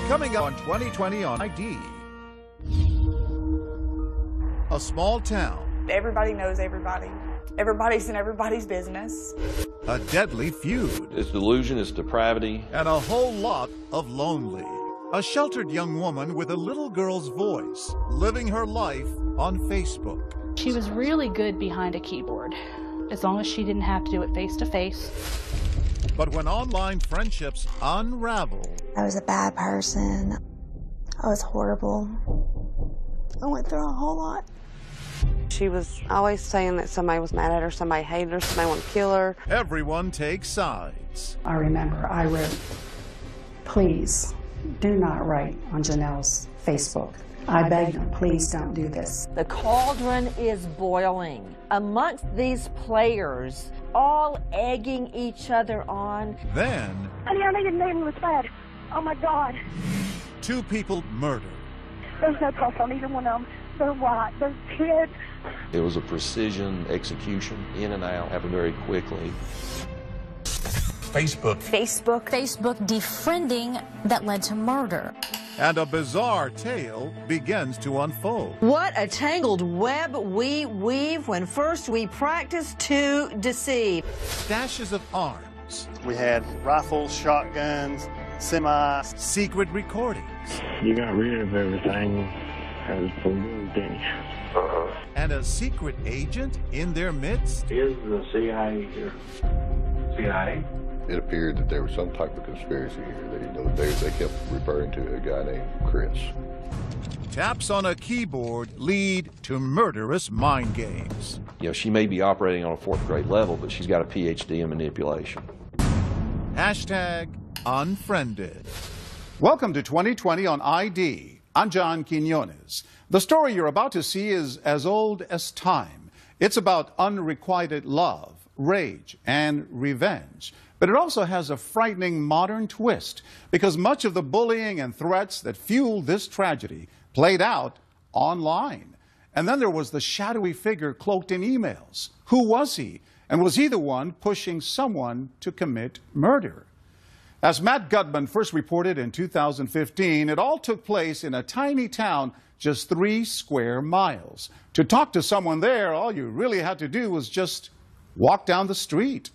Coming up on 2020 on ID. A small town. Everybody knows everybody. Everybody's in everybody's business. A deadly feud. It's delusion, it's depravity. And a whole lot of lonely. A sheltered young woman with a little girl's voice, living her life on Facebook. She was really good behind a keyboard, as long as she didn't have to do it face to face. But when online friendships unravel... I was a bad person. I was horrible. I went through a whole lot. She was always saying that somebody was mad at her, somebody hated her, somebody wanted to kill her. Everyone takes sides. I remember I wrote, "Please do not write on Janelle's Facebook. I beg you, please don't do this." The cauldron is boiling amongst these players, all egging each other on. Then... Honey, I didn't know it was bad. Oh, my God. 2 people murdered. There's no pulse on either one of them. They're white. They're kids. It was a precision execution, in and out, happened very quickly. Facebook defriending that led to murder. And a bizarre tale begins to unfold. What a tangled web we weave when first we practice to deceive. Stashes of arms. We had rifles, shotguns, semis. Secret recordings. You got rid of everything as for good, didn't you? And a secret agent in their midst. Is the CIA here? CIA? It appeared that there was some type of conspiracy here. They kept referring to a guy named Chris. Taps on a keyboard lead to murderous mind games. You know, she may be operating on a 4th grade level, but she's got a PhD in manipulation. Hashtag Unfriended. Welcome to 2020 on ID. I'm John Quinones. The story you're about to see is as old as time. It's about unrequited love, rage, and revenge. But it also has a frightening modern twist because much of the bullying and threats that fueled this tragedy played out online. And then there was the shadowy figure cloaked in emails. Who was he? And was he the one pushing someone to commit murder? As Matt Gutman first reported in 2015, it all took place in a tiny town just 3 square miles. To talk to someone there, all you really had to do was just walk down the street.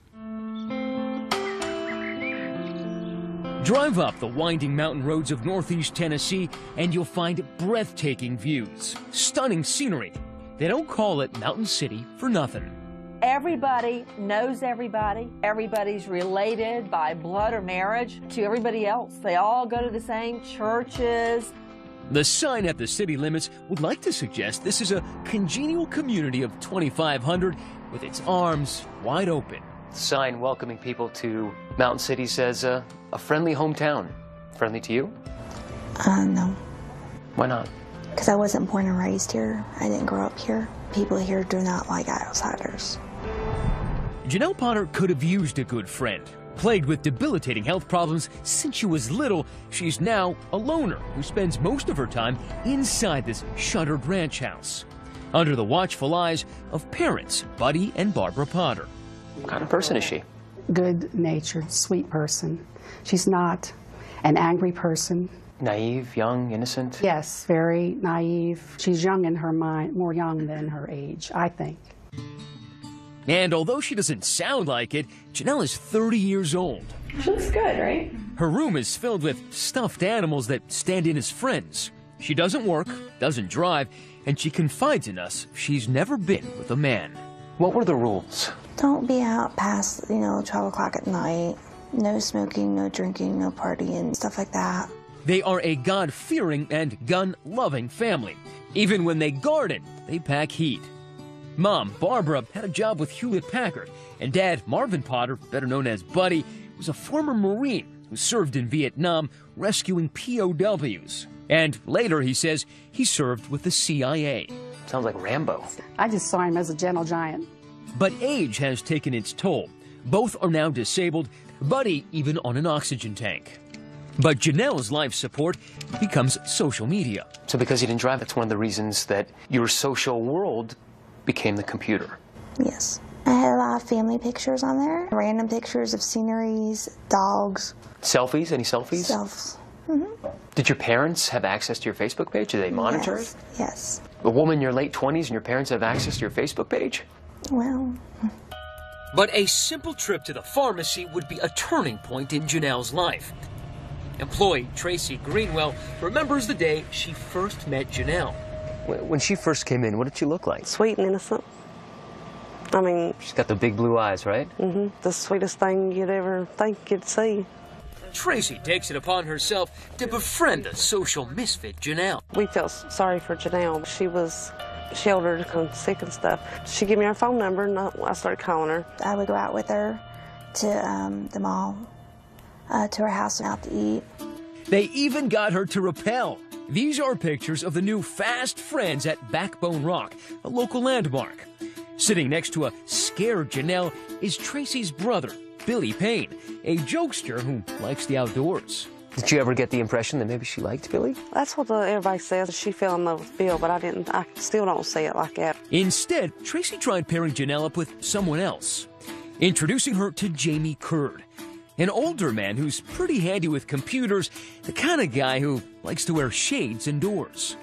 Drive up the winding mountain roads of northeast Tennessee and you'll find breathtaking views, stunning scenery. They don't call it Mountain City for nothing. Everybody knows everybody. Everybody's related by blood or marriage to everybody else. They all go to the same churches. The sign at the city limits would like to suggest this is a congenial community of 2,500 with its arms wide open. The sign welcoming people to Mountain City says a friendly hometown. Friendly to you? No. Why not? Because I wasn't born and raised here. I didn't grow up here. People here do not like outsiders. Janelle Potter could have used a good friend. Plagued with debilitating health problems since she was little, she's now a loner who spends most of her time inside this shuttered ranch house, under the watchful eyes of parents Buddy and Barbara Potter. What kind of person is she? Good-natured, sweet person. She's not an angry person. Naive, young, innocent? Yes, very naive. She's young in her mind, more young than her age, I think. And although she doesn't sound like it, Janelle is 30 years old. She looks good, right? Her room is filled with stuffed animals that stand in as friends. She doesn't work, doesn't drive, and she confides in us she's never been with a man. What were the rules? Don't be out past, 12 o'clock at night. No smoking, no drinking, no partying, stuff like that. They are a God-fearing and gun-loving family. Even when they garden, they pack heat. Mom, Barbara, had a job with Hewlett-Packard, and Dad, Marvin Potter, better known as Buddy, was a former Marine who served in Vietnam rescuing POWs. And later, he says, he served with the CIA. Sounds like Rambo. I just saw him as a gentle giant. But age has taken its toll. Both are now disabled, Buddy even on an oxygen tank. But Janelle's life support becomes social media. So because you didn't drive, that's one of the reasons that your social world became the computer. Yes. I had a lot of family pictures on there. Random pictures of sceneries, dogs. Selfies? Any selfies? Did your parents have access to your Facebook page? Did they monitor it? Yes. A woman in your late 20s and your parents have access to your Facebook page? Well. But a simple trip to the pharmacy would be a turning point in Janelle's life. Employee Tracy Greenwell remembers the day she first met Janelle. When she first came in, what did she look like? Sweet and innocent. I mean... She's got the big blue eyes, right? The sweetest thing you'd ever think you'd see. Tracy takes it upon herself to befriend the social misfit Janelle. We felt sorry for Janelle. She was sheltered and sick and stuff. She gave me her phone number and I started calling her. I would go out with her to the mall, to her house and out to eat. They even got her to rappel. These are pictures of the new fast friends at Backbone Rock, a local landmark. Sitting next to a scared Janelle is Tracy's brother, Billy Payne, a jokester who likes the outdoors. Did you ever get the impression that maybe she liked Billy? That's what everybody says. She fell in love with Bill, but I still don't see it like that. Instead, Tracy tried pairing Janelle up with someone else, introducing her to Jamie Curd, an older man who's pretty handy with computers, the kind of guy who likes to wear shades indoors.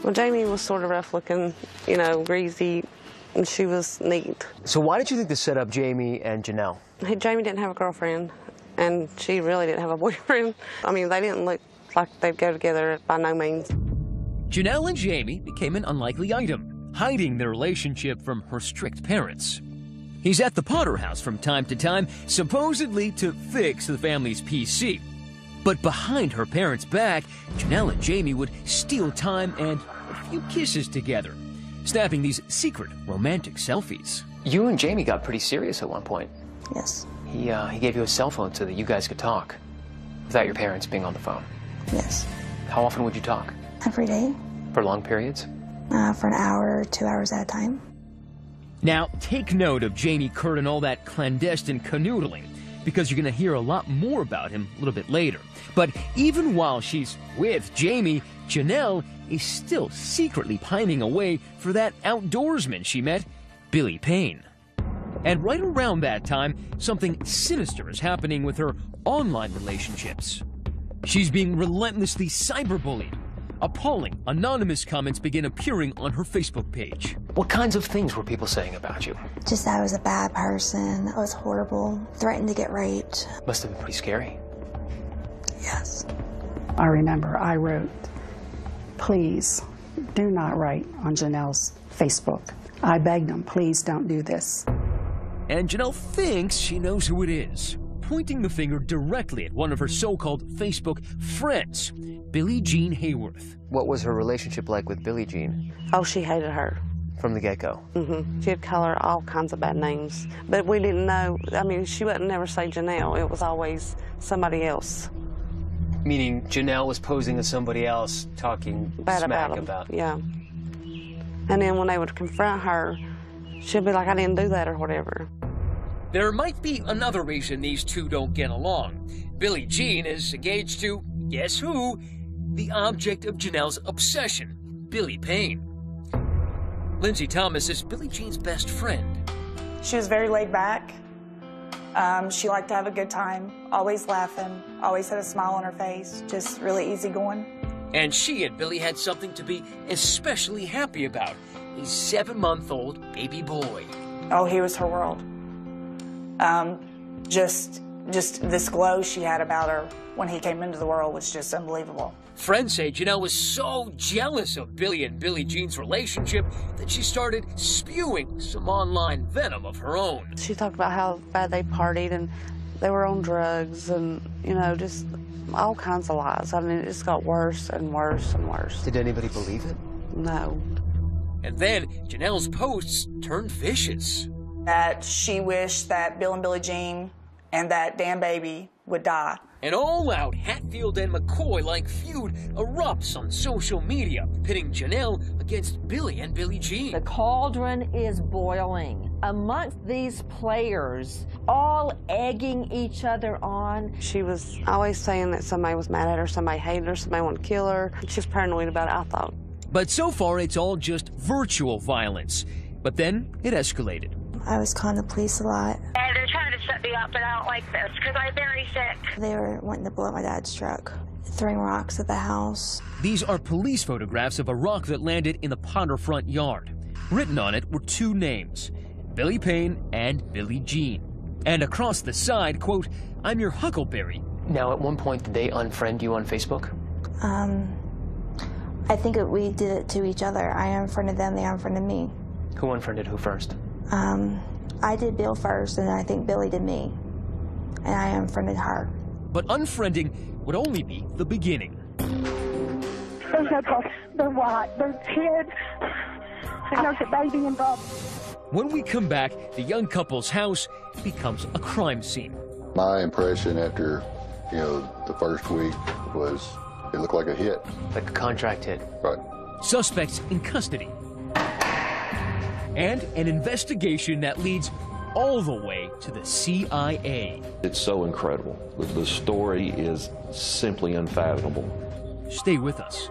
Well, Jamie was sort of rough looking, you know, greasy, and she was neat. So why did you think to set up Jamie and Janelle? Jamie didn't have a girlfriend, and she really didn't have a boyfriend. I mean, they didn't look like they'd go together by no means. Janelle and Jamie became an unlikely item, hiding their relationship from her strict parents. He's at the Potter house from time to time, supposedly to fix the family's PC. But behind her parents' back, Janelle and Jamie would steal time and a few kisses together, snapping these secret romantic selfies. You and Jamie got pretty serious at one point. Yes. He gave you a cell phone so that you guys could talk without your parents being on the phone. Yes. How often would you talk? Every day. For long periods? For an hour, 2 hours at a time. Now, take note of Jamie Curd and all that clandestine canoodling, because you're going to hear a lot more about him a little bit later. But even while she's with Jamie, Janelle is still secretly pining away for that outdoorsman she met, Billy Payne. And right around that time, something sinister is happening with her online relationships. She's being relentlessly cyberbullied. Appalling, anonymous comments begin appearing on her Facebook page. What kinds of things were people saying about you? Just that I was a bad person, I was horrible, threatened to get raped. Must have been pretty scary. Yes. I remember I wrote, "Please do not write on Janelle's Facebook. I begged them, please don't do this." And Janelle thinks she knows who it is, pointing the finger directly at one of her so-called Facebook friends, Billie Jean Hayworth. What was her relationship like with Billie Jean? Oh, she hated her. From the get-go? She'd call her all kinds of bad names. But we didn't know, I mean, she wouldn't never say Janelle. It was always somebody else. Meaning Janelle was posing as somebody else, talking bad smack about. Yeah. And then when they would confront her, she'd be like, I didn't do that or whatever. There might be another reason these two don't get along. Billie Jean is engaged to, guess who? The object of Janelle's obsession, Billy Payne. Lindsay Thomas is Billie Jean's best friend. She was very laid back. She liked to have a good time, always laughing, always had a smile on her face, just really easygoing. And she and Billy had something to be especially happy about, a 7-month-old baby boy. Oh, he was her world. Just this glow she had about her when he came into the world was just unbelievable. Friends say Janelle was so jealous of Billy and Billie Jean's relationship that she started spewing some online venom of her own. She talked about how bad they partied and they were on drugs and, you know, just all kinds of lies. I mean, it just got worse and worse and worse. Did anybody believe it? No. And then Janelle's posts turned vicious. That she wished that Bill and Billie Jean and that damn baby would die. An all-out Hatfield and McCoy-like feud erupts on social media, pitting Janelle against Billy and Billie Jean. The cauldron is boiling amongst these players, all egging each other on. She was always saying that somebody was mad at her, somebody hated her, somebody wanted to kill her. She was paranoid about it, I thought. But so far, it's all just virtual violence. But then it escalated. I was calling the police a lot. They're trying to set me up, but I don't like this because I'm very sick. They were wanting to blow up my dad's truck. throwing rocks at the house. These are police photographs of a rock that landed in the Potter front yard. Written on it were two names, Billy Payne and Billie Jean. And across the side, quote, "I'm your huckleberry." Now, at one point, did they unfriend you on Facebook? I think we did it to each other. I unfriended them, they unfriended me. Who unfriended who first? I did Bill first, and I think Billy did me. And I unfriended her. But unfriending would only be the beginning. There's no problem. They're white. They're kids. There's a baby involved. When we come back, the young couple's house becomes a crime scene. My impression after, the first week was it looked like a hit. Like a contract hit. Right. Suspects in custody. And an investigation that leads all the way to the CIA. It's so incredible. The story is simply unfathomable. Stay with us.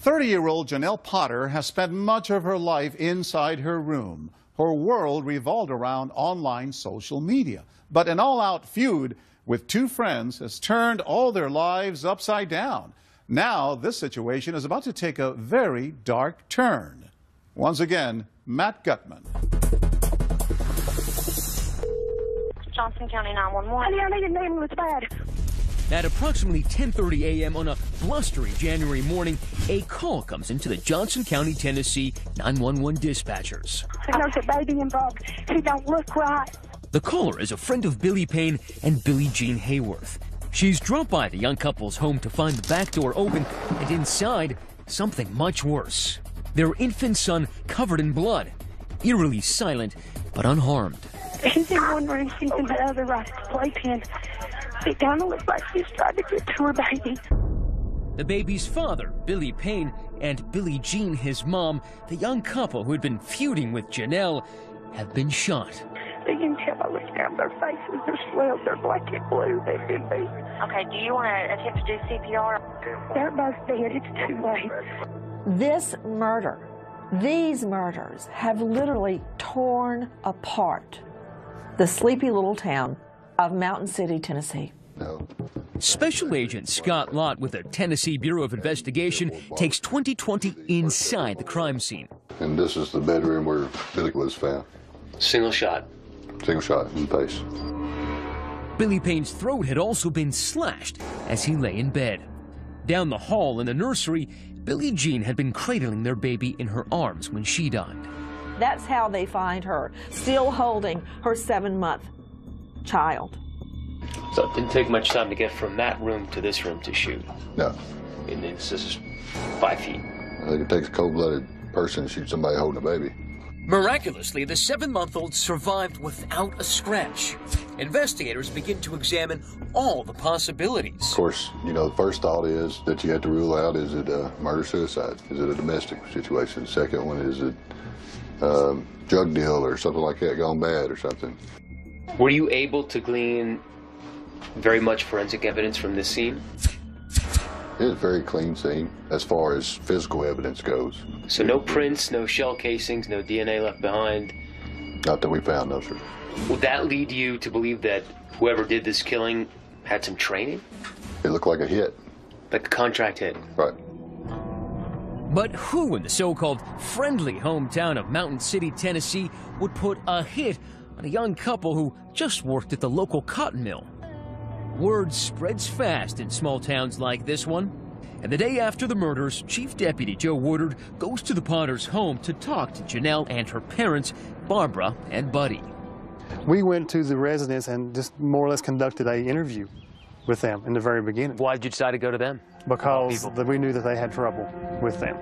"30-year-old Janelle Potter has spent much of her life inside her room. Her world revolved around online social media. But an all-out feud with two friends has turned all their lives upside down. Now this situation is about to take a very dark turn." Once again, Matt Gutman. Johnson County 911. Honey, I need an ambulance bad. At approximately 10:30 a.m. on a blustery January morning, a call comes into the Johnson County, Tennessee 911 dispatchers. There's a baby involved. He don't look right. The caller is a friend of Billy Payne and Billie Jean Hayworth. She's dropped by the young couple's home to find the back door open, and inside, something much worse. Their infant son covered in blood, eerily silent but unharmed. He's in one room, she's in the other, right at the playpen. It kind of looks like she's trying to get to her baby. The baby's father, Billy Payne, and Billie Jean, his mom, the young couple who had been feuding with Janelle, have been shot. You can tell by looking down their faces, they're swelled, they're black and blue, they've been beat. Okay, do you want to attempt to do CPR? They're both dead, it's too late. This murder, these murders have literally torn apart the sleepy little town of Mountain City, Tennessee. No. Special Agent Scott Lott with the Tennessee Bureau of Investigation takes 2020 inside the crime scene. And this is the bedroom where Billy was found. Single shot. Single shot in the face. Billy Payne's throat had also been slashed as he lay in bed. Down the hall in the nursery, Billie Jean had been cradling their baby in her arms when she died. That's how they find her, still holding her 7-month child. So it didn't take much time to get from that room to this room to shoot. No. And this is 5 feet. I think it takes a cold-blooded person to shoot somebody holding a baby. Miraculously, the 7-month-old survived without a scratch. Investigators begin to examine all the possibilities. Of course, the first thought is that you have to rule out, is it a murder-suicide? Is it a domestic situation? The second one, is it drug deal or something like that gone bad or something? Were you able to glean very much forensic evidence from this scene? It was a very clean scene as far as physical evidence goes. So no prints, no shell casings, no DNA left behind? Not that we found, no, sir. Would that lead you to believe that whoever did this killing had some training? It looked like a hit. Like a contract hit? Right. But who in the so-called friendly hometown of Mountain City, Tennessee, would put a hit on a young couple who just worked at the local cotton mill? Word spreads fast in small towns like this one. And the day after the murders, Chief Deputy Joe Woodard goes to the Potters' home to talk to Janelle and her parents, Barbara and Buddy. We went to the residence and just more or less conducted an interview with them in the very beginning. Why did you decide to go to them? Because we knew that they had trouble with them.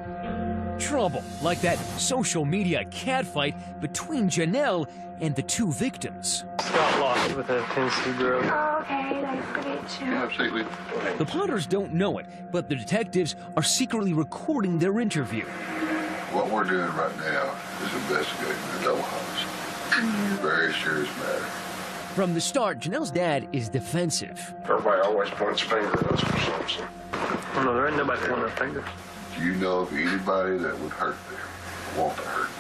Trouble, like that social media catfight between Janelle and the two victims. Scott Lott with a Tennessee girl. Oh, okay, nice to meet you. Yeah, absolutely. The Potters don't know it, but the detectives are secretly recording their interview. What we're doing right now is investigating the double homicide. Very serious matter. From the start, Janelle's dad is defensive. Everybody always points finger at us for something. Oh, no, there ain't nobody pointing a finger. Do you know of anybody that would hurt them? want to hurt them.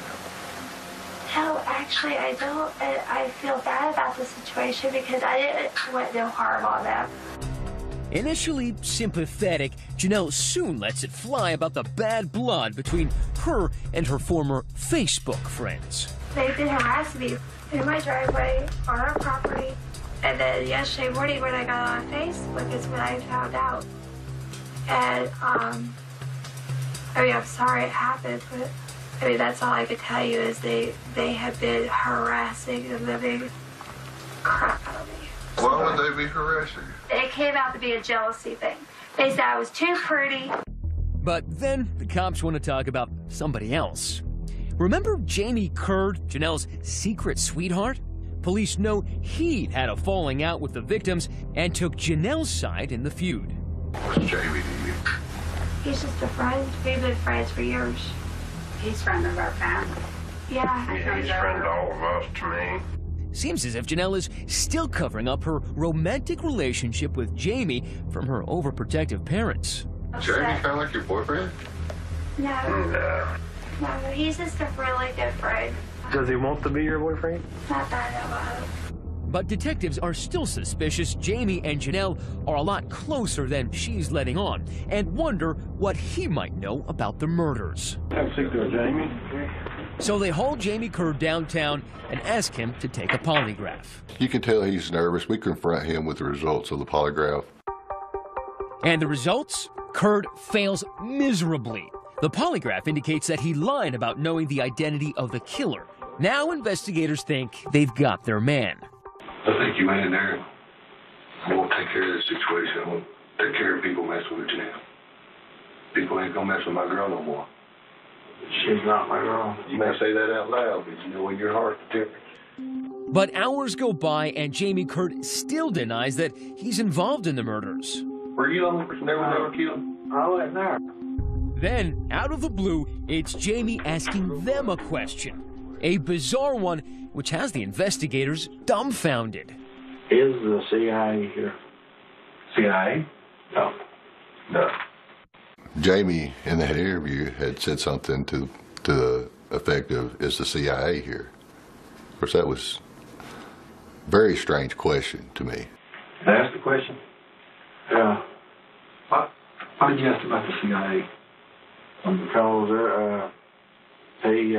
No, actually, I don't. I feel bad about the situation because I didn't want no harm on them. Initially sympathetic, Janelle soon lets it fly about the bad blood between her and her former Facebook friends. They've been harassing me in my driveway, on our property, and then yesterday morning when I got on Facebook is when I found out. And, I mean, I'm sorry it happened, but, I mean, that's all I can tell you is they have been harassing the living crap out of me. Why would they be harassing you? It came out to be a jealousy thing. They said I was too pretty. But then the cops want to talk about somebody else. Remember Jamie Curd, Janelle's secret sweetheart? Police know he'd had a falling out with the victims and took Janelle's side in the feud. What's Jamie to you? He's just a friend. We've been friends for years. He's friend of our family. Yeah. Yeah, he's friend of all of us to me. Seems as if Janelle is still covering up her romantic relationship with Jamie from her overprotective parents. Jamie kind of like your boyfriend? No. No, he's just a really good friend. Does he want to be your boyfriend? Not that I know of. But detectives are still suspicious Jamie and Janelle are a lot closer than she's letting on and wonder what he might know about the murders. I'm sick to Jamie. So they haul Jamie Kerr downtown and ask him to take a polygraph. You can tell he's nervous. We confront him with the results of the polygraph. And the results? Kerr fails miserably. The polygraph indicates that he lied about knowing the identity of the killer. Now investigators think they've got their man. I think you went in there. I won't take care of this situation. I won't take care of people messing with Janelle. People ain't gonna mess with my girl no more. She's not my girl. You may say that out loud, but you know in your heart the difference. But hours go by and Jamie Kerr still denies that he's involved in the murders. Were you the only person that was ever killed? I wasn't there. Then, out of the blue, it's Jamie asking them a question. A bizarre one, which has the investigators dumbfounded. Is the CIA here? CIA? No. No. Jamie, in that interview, had said something to the effect of, is the CIA here? Of course, that was a very strange question to me. Ask the question? Yeah. Why did you ask about the CIA? Because he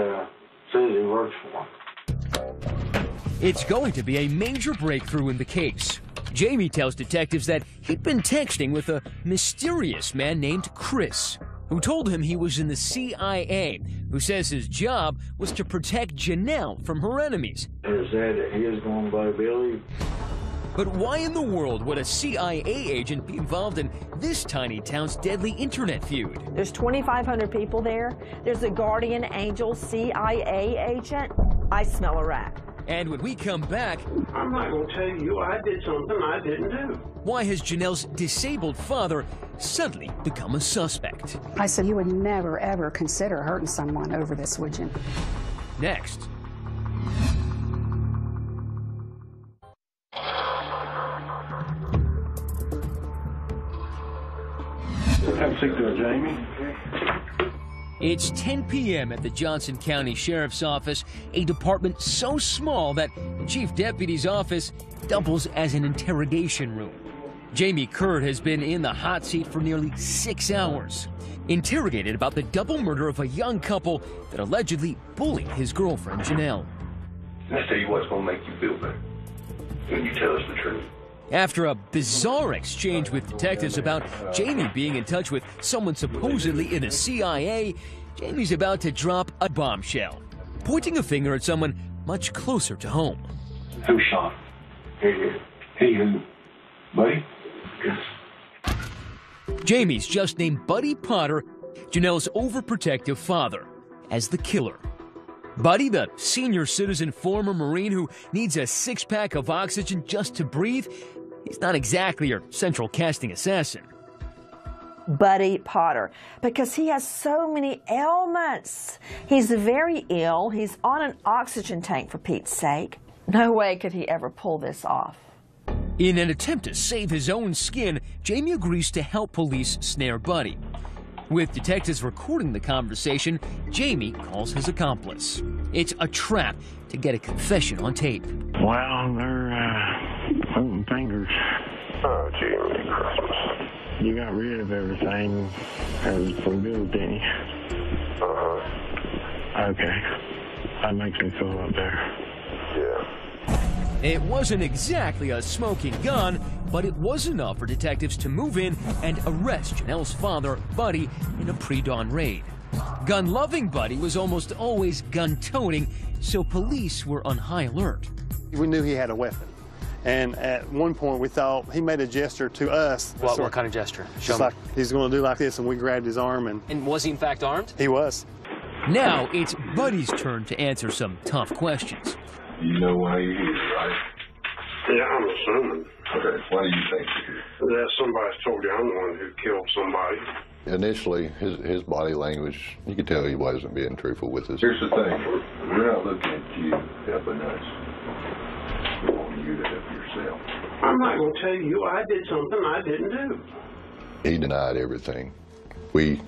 says he works for him. It's going to be a major breakthrough in the case. Jamie tells detectives that he'd been texting with a mysterious man named Chris, who told him he was in the CIA, who says his job was to protect Janelle from her enemies. Is that he is going by Billy? But why in the world would a CIA agent be involved in this tiny town's deadly internet feud? There's 2,500 people there. There's a guardian angel CIA agent. I smell a rat. And when we come back, I'm not going to tell you I did something I didn't do. Why has Janelle's disabled father suddenly become a suspect? I said you would never, ever consider hurting someone over this, would you? Next. I'm sick to Jamie. It's 10 p.m. at the Johnson County Sheriff's Office, a department so small that the Chief Deputy's office doubles as an interrogation room. Jamie Kerr has been in the hot seat for nearly 6 hours, interrogated about the double murder of a young couple that allegedly bullied his girlfriend, Janelle. Let's tell you what's going to make you feel better when you tell us the truth. After a bizarre exchange with detectives about Jamie being in touch with someone supposedly in the CIA, Jamie's about to drop a bombshell, pointing a finger at someone much closer to home. Who shot him? He who? Buddy? Yes. Jamie's just named Buddy Potter, Janelle's overprotective father, as the killer. Buddy, the senior citizen former Marine who needs a six-pack of oxygen just to breathe, he's not exactly your central casting assassin. Buddy Potter, because he has so many ailments. He's very ill. He's on an oxygen tank, for Pete's sake. No way could he ever pull this off. In an attempt to save his own skin, Jamie agrees to help police snare Buddy. With detectives recording the conversation, Jamie calls his accomplice. It's a trap to get a confession on tape. Well, they're pointing fingers. Oh, gee, Christmas. You got rid of everything as for good, didn't you? Okay. That makes me feel up there. Yeah. It wasn't exactly a smoking gun, but it was enough for detectives to move in and arrest Janelle's father, Buddy, in a pre-dawn raid. Gun-loving Buddy was almost always gun-toting, so police were on high alert. We knew he had a weapon. And at one point, we thought he made a gesture to us. What kind of gesture? Show Just me. like he's going to do like this, and we grabbed his arm. And was he in fact armed? He was. Now it's Buddy's turn to answer some tough questions. You know why you're here, right? Yeah, I'm assuming. Okay, why do you think you're here? That somebody's told you I'm the one who killed somebody. Initially, his body language, you could tell he wasn't being truthful with us. Here's the thing, we're not looking at you helping us. We want you to help yourself. I'm not going to tell you I did something I didn't do. He denied everything. We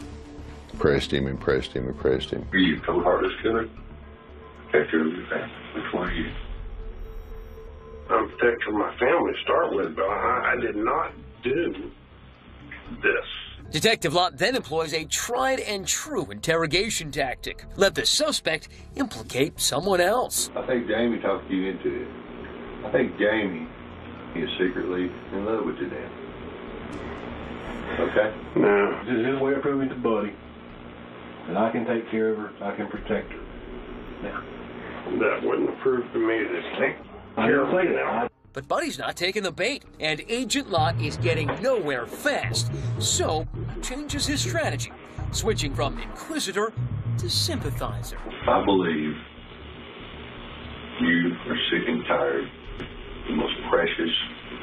pressed him and pressed him and pressed him. Are you a cold-hearted killer? Protector of your family? Which one are you? I'm protector of my family to start with, but I did not do this. Detective Lott then employs a tried-and-true interrogation tactic. Let the suspect implicate someone else. I think Jamie talked you into it. I think Jamie is secretly in love with Janelle. Okay? No. This is his way of proving to Buddy that I can take care of her, I can protect her. Now, that wouldn't have proved to me this thing. I didn't say that. But Buddy's not taking the bait, and Agent Lott is getting nowhere fast, so changes his strategy, switching from inquisitor to sympathizer. I believe you are sick and tired of the most precious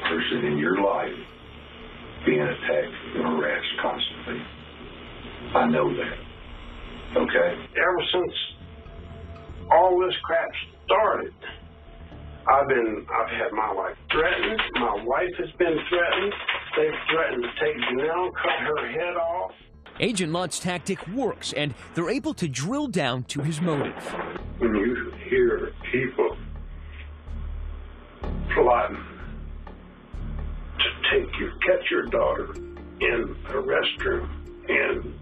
person in your life being attacked and harassed constantly. I know that. Okay? Ever since all this crap started, I've had my life threatened. My wife has been threatened. They've threatened to take Janelle, cut her head off. Agent Lott's tactic works, and they're able to drill down to his motive. When you hear people plotting to catch your daughter in a restroom and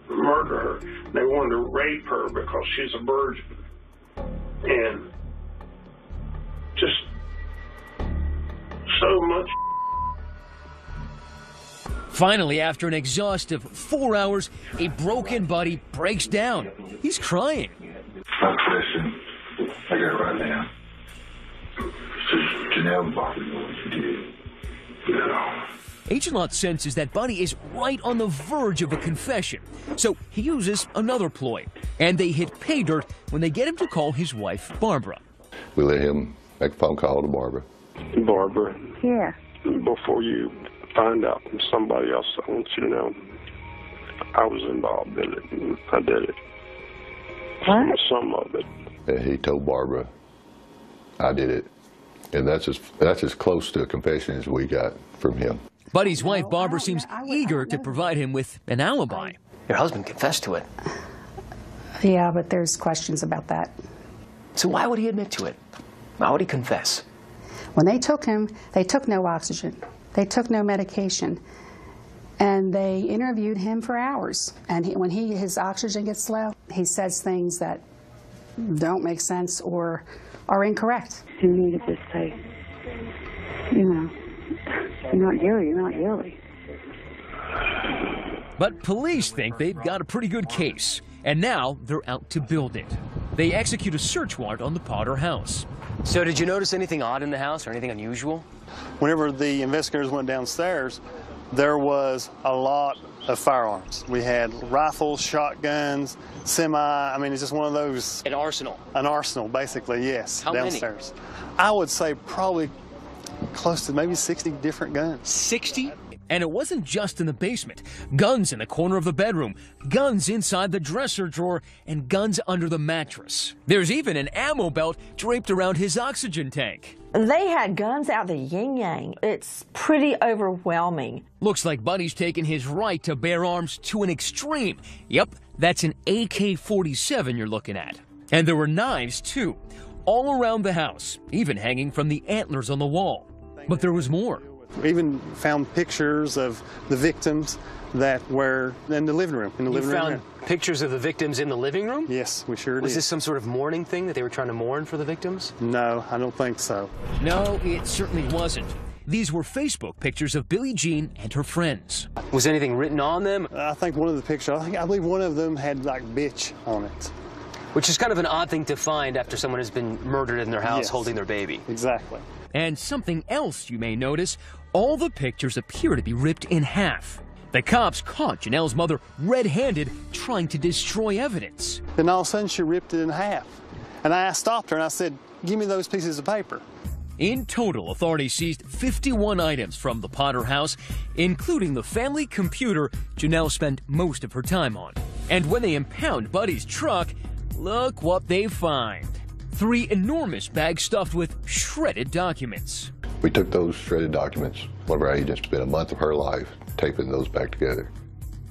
murder her, they want to rape her because she's a virgin. And just so much. Finally, after an exhaustive 4 hours, a broken Buddy breaks down. He's crying. Listen, I got it right now. It's Janelle Bobby what you did. No. Agent Lott senses that Buddy is right on the verge of a confession, so he uses another ploy, and they hit pay dirt when they get him to call his wife, Barbara. We let him make a phone call to Barbara. Barbara. Yeah. Before you find out from somebody else, I want you to know I was involved in it, and I did it. What? Some of it. And he told Barbara, I did it. And that's as close to a confession as we got from him. Buddy's wife, Barbara, seems eager to provide him with an alibi. Your husband confessed to it. Yeah, but there's questions about that. So why would he admit to it? Why would he confess? When they took him, they took no oxygen. They took no medication. And they interviewed him for hours. And when his oxygen gets low, he says things that don't make sense or are incorrect. You need to just say, you know, you're not guilty, you're not guilty. But police think they've got a pretty good case, and now they're out to build it. They execute a search warrant on the Potter house. So did you notice anything odd in the house or anything unusual? Whenever the investigators went downstairs, there was a lot of firearms. We had rifles, shotguns, I mean, it's just one of those. An arsenal? An arsenal, basically, yes. How downstairs. Many? I would say probably close to maybe 60 different guns. 60? And it wasn't just in the basement. Guns in the corner of the bedroom, guns inside the dresser drawer, and guns under the mattress. There's even an ammo belt draped around his oxygen tank. They had guns out the yin-yang. It's pretty overwhelming. Looks like Buddy's taken his right to bear arms to an extreme. Yep, that's an AK-47 you're looking at. And there were knives, too, all around the house, even hanging from the antlers on the wall. But there was more. We even found pictures of the victims that were in the living room. You found pictures of the victims in the living room? Yes, we sure did. Was this some sort of mourning thing that they were trying to mourn for the victims? No, I don't think so. No, it certainly wasn't. These were Facebook pictures of Billie Jean and her friends. Was anything written on them? I think one of the pictures, I believe one of them had like bitch on it. Which is kind of an odd thing to find after someone has been murdered in their house holding their baby. Exactly. And something else you may notice, all the pictures appear to be ripped in half. The cops caught Janelle's mother red-handed trying to destroy evidence. Then all of a sudden she ripped it in half. And I stopped her and I said, give me those pieces of paper. In total, authorities seized 51 items from the Potter house, including the family computer Janelle spent most of her time on. And when they impound Buddy's truck, look what they find. 3 enormous bags stuffed with shredded documents. We took those shredded documents. One of our agents spent a month of her life taping those back together.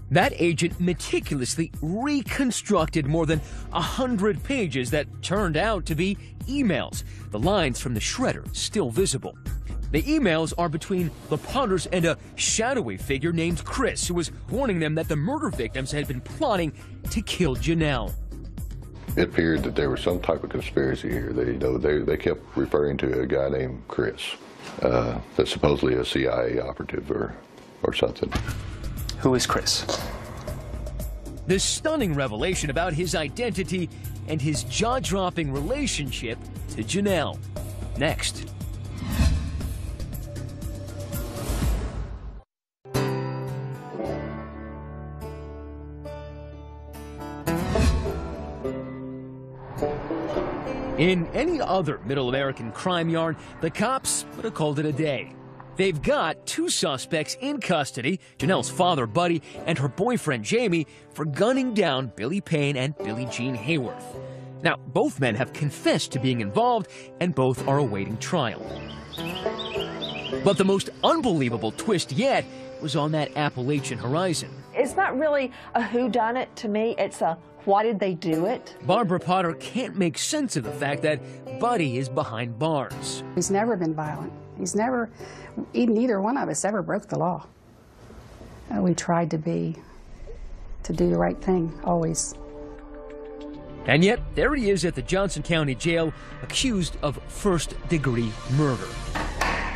That agent meticulously reconstructed more than 100 pages that turned out to be emails, the lines from the shredder still visible. The emails are between the Potters and a shadowy figure named Chris, who was warning them that the murder victims had been plotting to kill Janelle. It appeared that there was some type of conspiracy here. They kept referring to a guy named Chris, that's supposedly a CIA operative or something. Who is Chris? The stunning revelation about his identity and his jaw-dropping relationship to Janelle. Next. In any other Middle American crime yarn, the cops would have called it a day. They've got 2 suspects in custody, Janelle's father, Buddy, and her boyfriend, Jamie, for gunning down Billy Payne and Billie Jean Hayworth. Now, both men have confessed to being involved, and both are awaiting trial. But the most unbelievable twist yet was on that Appalachian horizon. It's not really a whodunit to me, it's a why did they do it? Barbara Potter can't make sense of the fact that Buddy is behind bars. He's never been violent. Neither one of us ever broke the law. We tried to do the right thing, always. And yet, there he is at the Johnson County Jail, accused of first-degree murder.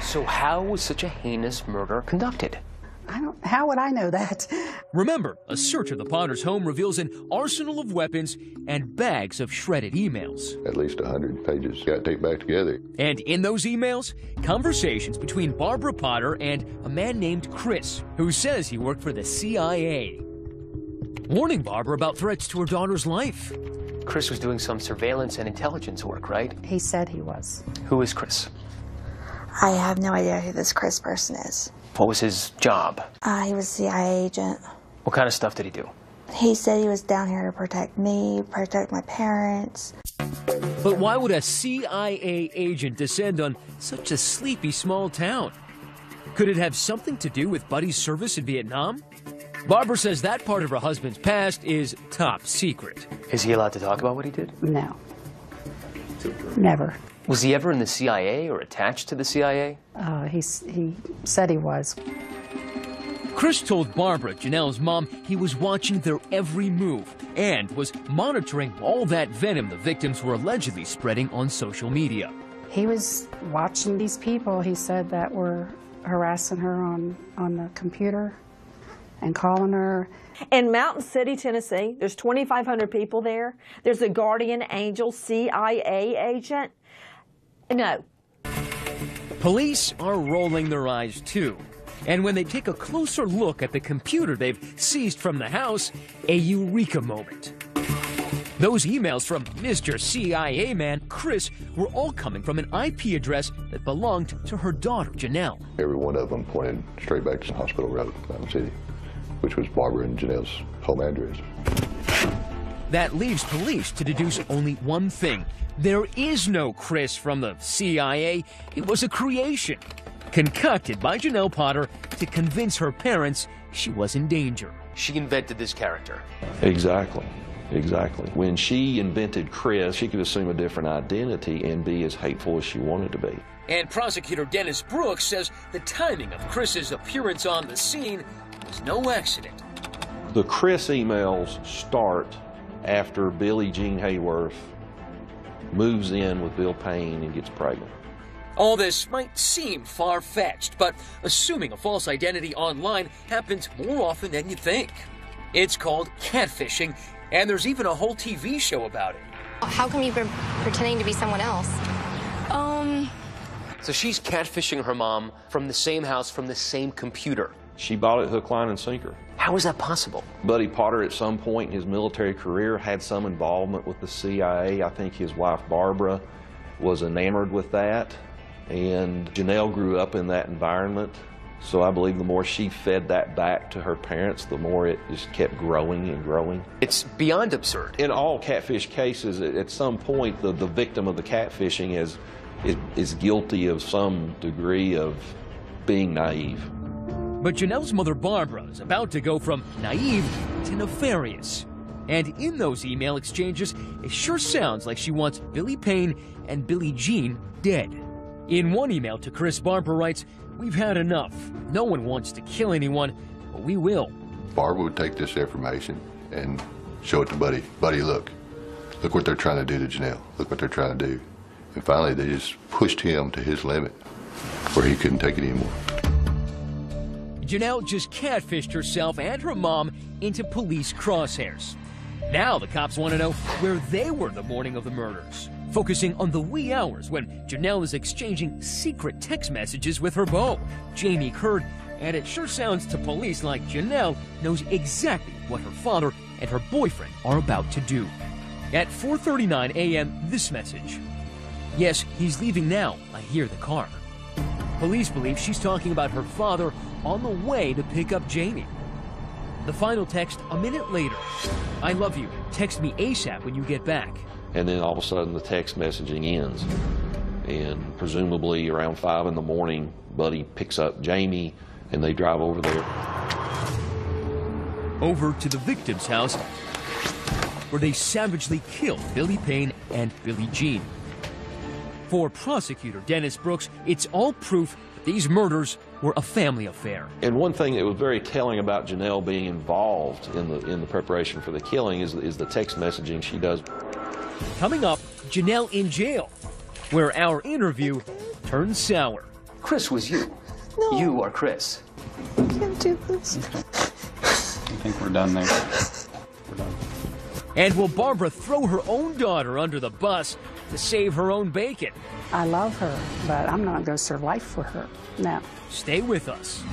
So how was such a heinous murder conducted? How would I know that? Remember, a search of the Potters' home reveals an arsenal of weapons and bags of shredded emails. At least 100 pages got taped back together. And in those emails, conversations between Barbara Potter and a man named Chris, who says he worked for the CIA, warning Barbara about threats to her daughter's life. Chris was doing some surveillance and intelligence work, right? He said he was. Who is Chris? I have no idea who this Chris person is. What was his job? He was a CIA agent. What kind of stuff did he do? He said he was down here to protect me, protect my parents. But why would a CIA agent descend on such a sleepy small town? Could it have something to do with Buddy's service in Vietnam? Barbara says that part of her husband's past is top secret. Is he allowed to talk about what he did? No. Never. Was he ever in the CIA or attached to the CIA? He said he was. Chris told Barbara, Janelle's mom, he was watching their every move and was monitoring all that venom the victims were allegedly spreading on social media. He was watching these people, he said, that were harassing her on the computer and calling her. In Mountain City, Tennessee, there's 2,500 people there. There's a guardian angel CIA agent. No. Police are rolling their eyes, too. And when they take a closer look at the computer they've seized from the house, a eureka moment. Those emails from Mr. CIA man Chris were all coming from an IP address that belonged to her daughter, Janelle. Every one of them pointed straight back to Hospital Road, Mountain City, which was Barbara and Janelle's home address. That leaves police to deduce only one thing. There is no Chris from the CIA. It was a creation, concocted by Janelle Potter to convince her parents she was in danger. She invented this character. Exactly. Exactly. When she invented Chris, she could assume a different identity and be as hateful as she wanted to be. And prosecutor Dennis Brooks says the timing of Chris's appearance on the scene was no accident. The Chris emails start after Billie Jean Hayworth moves in with Bill Payne and gets pregnant. All this might seem far-fetched, but assuming a false identity online happens more often than you think. It's called catfishing, and there's even a whole TV show about it. How come you've been pretending to be someone else? So she's catfishing her mom from the same house, from the same computer. She bought it hook, line, and sinker. How is that possible? Buddy Potter, at some point in his military career, had some involvement with the CIA. I think his wife, Barbara, was enamored with that. And Janelle grew up in that environment. So I believe the more she fed that back to her parents, the more it just kept growing and growing. It's beyond absurd. In all catfish cases, at some point, the victim of the catfishing is guilty of some degree of being naive. But Janelle's mother, Barbara, is about to go from naive to nefarious. And in those email exchanges, it sure sounds like she wants Billy Payne and Billie Jean dead. In one email to Chris, Barbara writes, "We've had enough. No one wants to kill anyone, but we will." Barbara would take this information and show it to Buddy. Buddy, look what they're trying to do to Janelle. Look what they're trying to do. And finally, they just pushed him to his limit where he couldn't take it anymore. Janelle just catfished herself and her mom into police crosshairs. Now the cops want to know where they were the morning of the murders, focusing on the wee hours when Janelle is exchanging secret text messages with her beau, Jamie Curd, and it sure sounds to police like Janelle knows exactly what her father and her boyfriend are about to do. At 4:39 a.m., this message. "Yes, he's leaving now. I hear the car." Police believe she's talking about her father on the way to pick up Jamie. The final text a minute later. "I love you. Text me ASAP when you get back." And then all of a sudden the text messaging ends. And presumably around 5 in the morning, Buddy picks up Jamie and they drive over there. Over to the victim's house where they savagely killed Billy Payne and Billie Jean. For prosecutor Dennis Brooks, it's all proof that these murders were a family affair. And one thing that was very telling about Janelle being involved in the preparation for the killing is the text messaging she does. Coming up, Janelle in jail, where our interview turns sour. Chris was you. No. You are Chris. I can't do this. I think we're done there. We're done. And will Barbara throw her own daughter under the bus to save her own bacon? I love her, but I'm not going to serve life for her. No. Stay with us.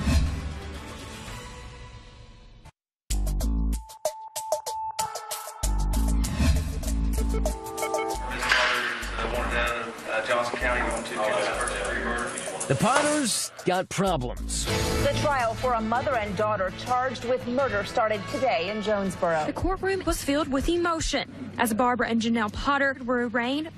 The Potters got problems. The trial for a mother and daughter charged with murder started today in Jonesboro. The courtroom was filled with emotion as Barbara and Janelle Potter were arraigned.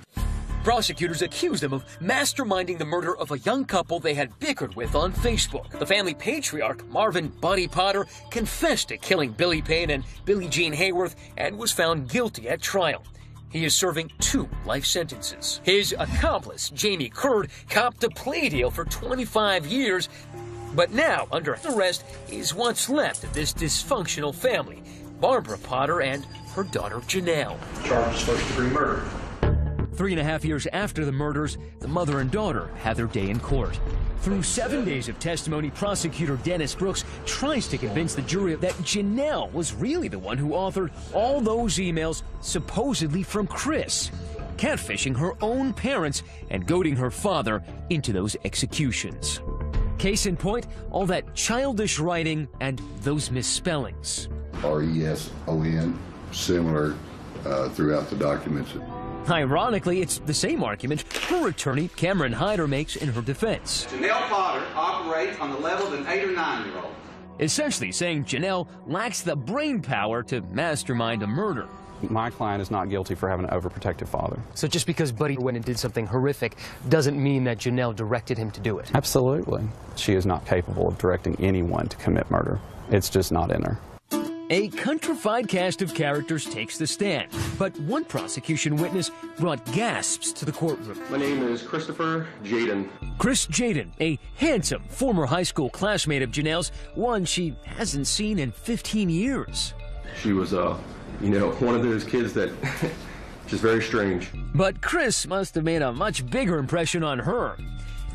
Prosecutors accused them of masterminding the murder of a young couple they had bickered with on Facebook. The family patriarch, Marvin Buddy Potter, confessed to killing Billy Payne and Billie Jean Hayworth and was found guilty at trial. He is serving 2 life sentences. His accomplice, Jamie Curd, copped a plea deal for 25 years, but now under arrest is what's left of this dysfunctional family, Barbara Potter and her daughter Janelle. Charged first-degree murder. 3.5 years after the murders, the mother and daughter had their day in court. Through 7 days of testimony, prosecutor Dennis Brooks tries to convince the jury that Janelle was really the one who authored all those emails supposedly from Chris, catfishing her own parents and goading her father into those executions. Case in point, all that childish writing and those misspellings. R-E-S-O-N, similar throughout the documents. Ironically, it's the same argument her attorney, Cameron Hyder, makes in her defense. Janelle Potter operates on the level of an 8 or 9-year-old. Essentially saying Janelle lacks the brain power to mastermind a murder. My client is not guilty for having an overprotective father. So just because Buddy went and did something horrific doesn't mean that Janelle directed him to do it? Absolutely. She is not capable of directing anyone to commit murder. It's just not in her. A countrified cast of characters takes the stand, but one prosecution witness brought gasps to the courtroom. My name is Christopher Jaden. Chris Jaden, a handsome former high school classmate of Janelle's, one she hasn't seen in 15 years. She was, you know, one of those kids that just very strange. But Chris must have made a much bigger impression on her,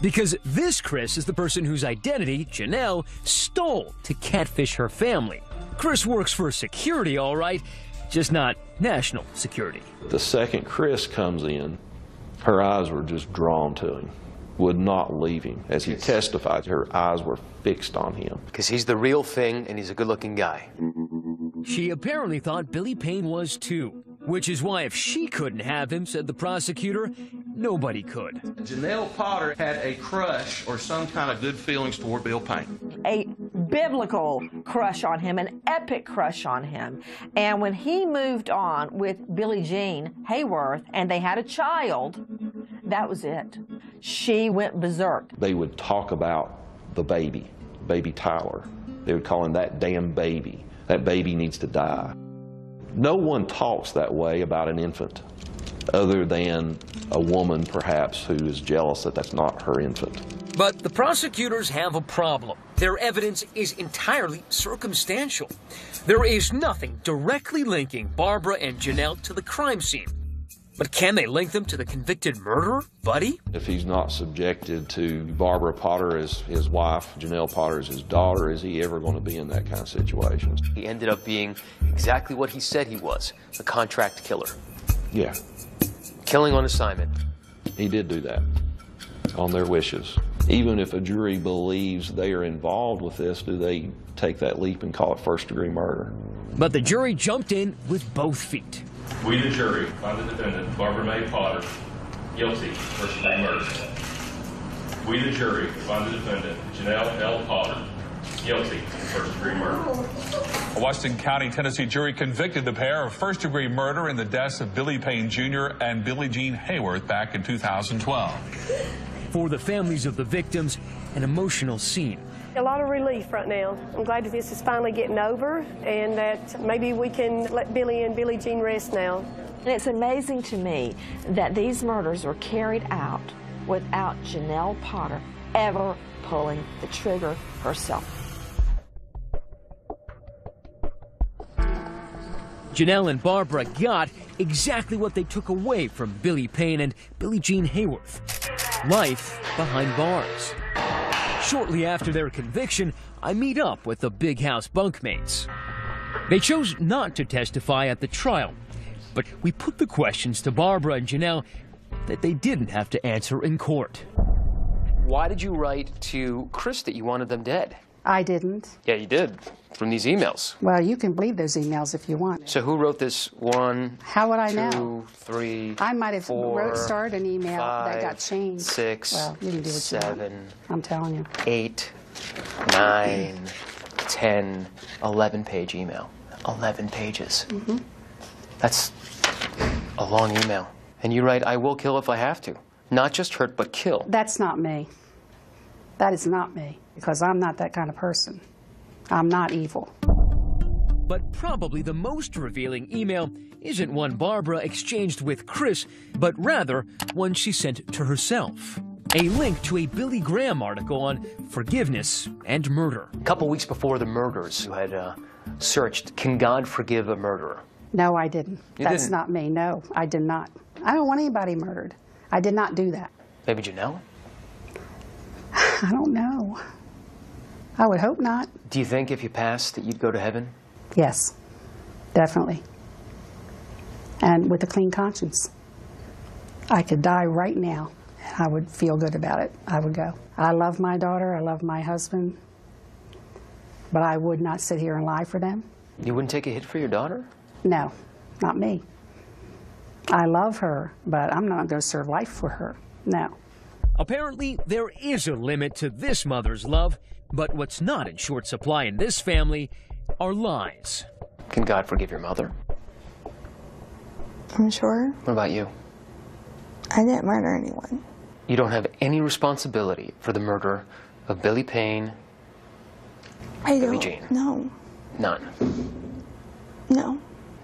because this Chris is the person whose identity Janelle stole to catfish her family. Chris works for security, all right, just not national security. The second Chris comes in, her eyes were just drawn to him, would not leave him. As he testified, her eyes were fixed on him. Because he's the real thing, and he's a good-looking guy. She apparently thought Billy Payne was too, which is why if she couldn't have him, said the prosecutor, nobody could. Janelle Potter had a crush or some kind of good feelings toward Bill Payne. A biblical crush on him, an epic crush on him. And when he moved on with Billie Jean Hayworth and they had a child, that was it. She went berserk. They would talk about the baby Tyler. They would call him that damn baby. That baby needs to die. No one talks that way about an infant, other than a woman, perhaps, who is jealous that that's not her infant. But the prosecutors have a problem. Their evidence is entirely circumstantial. There is nothing directly linking Barbara and Janelle to the crime scene. But can they link them to the convicted murderer, Buddy? If he's not subjected to Barbara Potter as his wife, Janelle Potter as his daughter, is he ever going to be in that kind of situation? He ended up being exactly what he said he was, a contract killer. Yeah. Killing on assignment. He did do that, on their wishes. Even if a jury believes they are involved with this, do they take that leap and call it first-degree murder? But the jury jumped in with both feet. We, the jury, find the defendant, Barbara Mae Potter, guilty of first-degree murder. We, the jury, find the defendant, Janelle L. Potter, guilty of first-degree murder. A Washington County, Tennessee jury convicted the pair of first-degree murder in the deaths of Billy Payne Jr. and Billie Jean Hayworth back in 2012. For the families of the victims, an emotional scene. A lot of relief right now. I'm glad that this is finally getting over and that maybe we can let Billy and Billie Jean rest now. And it's amazing to me that these murders were carried out without Janelle Potter ever pulling the trigger herself. Janelle and Barbara got exactly what they took away from Billy Payne and Billie Jean Hayworth. Life behind bars. Shortly after their conviction, I meet up with the Big House bunkmates. They chose not to testify at the trial, but we put the questions to Barbara and Janelle that they didn't have to answer in court. Why did you write to Chris that you wanted them dead? I didn't. Yeah, you did, from these emails. Well, you can believe those emails if you want. So who wrote this? 1, How would I 2, know? 3, I might have 4, started an email 5, that got changed. 6, well, you can do what 7, you want. I'm telling you. 8, 9, 10, 11-page email. 11 pages. Mm-hmm. That's a long email. And you write, I will kill if I have to. Not just hurt, but kill. That's not me. That is not me, because I'm not that kind of person. I'm not evil. But probably the most revealing email isn't one Barbara exchanged with Chris, but rather one she sent to herself. A link to a Billy Graham article on forgiveness and murder. A couple weeks before the murders, you had searched, can God forgive a murderer? No, I didn't. That's didn't? not me. No, I did not. I don't want anybody murdered. I did not do that. Maybe Janelle? I don't know. I would hope not. Do you think if you passed that you'd go to heaven? Yes, definitely. And with a clean conscience. I could die right now, and I would feel good about it. I would go. I love my daughter. I love my husband. But I would not sit here and lie for them. You wouldn't take a hit for your daughter? No, not me. I love her, but I'm not going to serve life for her. No. Apparently, there is a limit to this mother's love, but what's not in short supply in this family are lies. Can God forgive your mother? I'm sure. What about you? I didn't murder anyone. You don't have any responsibility for the murder of Billy Payne, Billie Jean? No. None? No.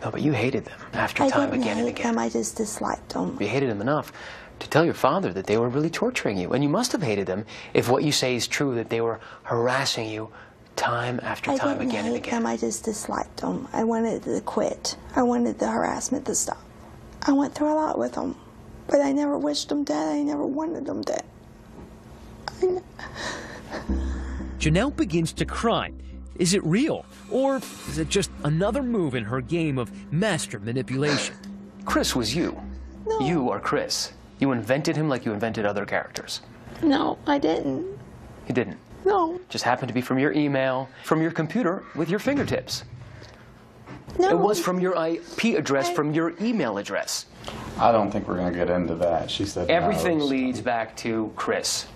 No, but you hated them after I time didn't again and hate again. them, I just disliked them. You hated them enough to tell your father that they were really torturing you. And you must have hated them if what you say is true, that they were harassing you time after time again and I didn't hate again. them, I just disliked them. I wanted to quit. I wanted the harassment to stop. I went through a lot with them, but I never wished them dead. I never wanted them dead. Janelle begins to cry. Is it real? Or is it just another move in her game of master manipulation? Chris was you. No. You are Chris. You invented him like you invented other characters. No, I didn't. You didn't. No. Just happened to be from your email, from your computer with your fingertips. No. It was from your IP address, from your email address. I don't think we're going to get into that. She said Everything no, so- leads back to Chris.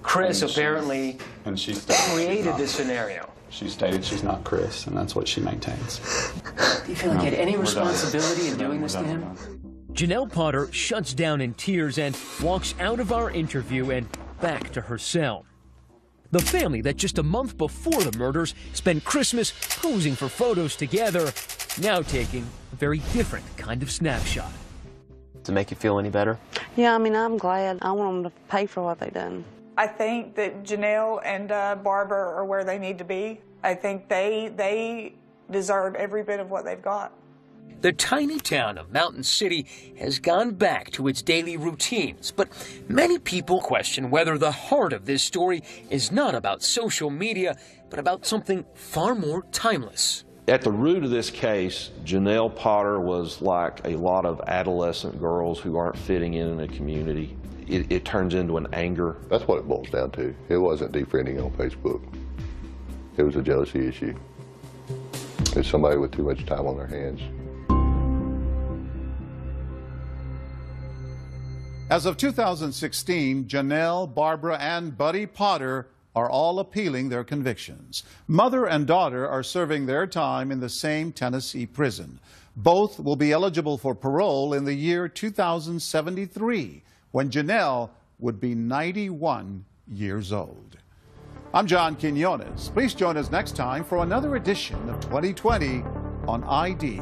Chris And apparently she created this scenario. She stated she's not Chris, and that's what she maintains. Do you feel like you had any We're done. responsibility in We're doing done. this to We're him? done. Janelle Potter shuts down in tears and walks out of our interview and back to her cell. The family that just a month before the murders spent Christmas posing for photos together, now taking a very different kind of snapshot. Does it make you feel any better? Yeah, I mean, I'm glad. I want them to pay for what they done. I think that Janelle and Barbara are where they need to be. I think they deserve every bit of what they've got. The tiny town of Mountain City has gone back to its daily routines, but many people question whether the heart of this story is not about social media, but about something far more timeless. At the root of this case, Janelle Potter was like a lot of adolescent girls who aren't fitting in a community. It turns into an anger. That's what it boils down to. It wasn't defriending on Facebook. It was a jealousy issue. It's somebody with too much time on their hands. As of 2016, Janelle, Barbara, and Buddy Potter are all appealing their convictions. Mother and daughter are serving their time in the same Tennessee prison. Both will be eligible for parole in the year 2073, when Janelle would be 91 years old. I'm John Quinones. Please join us next time for another edition of 2020 on ID.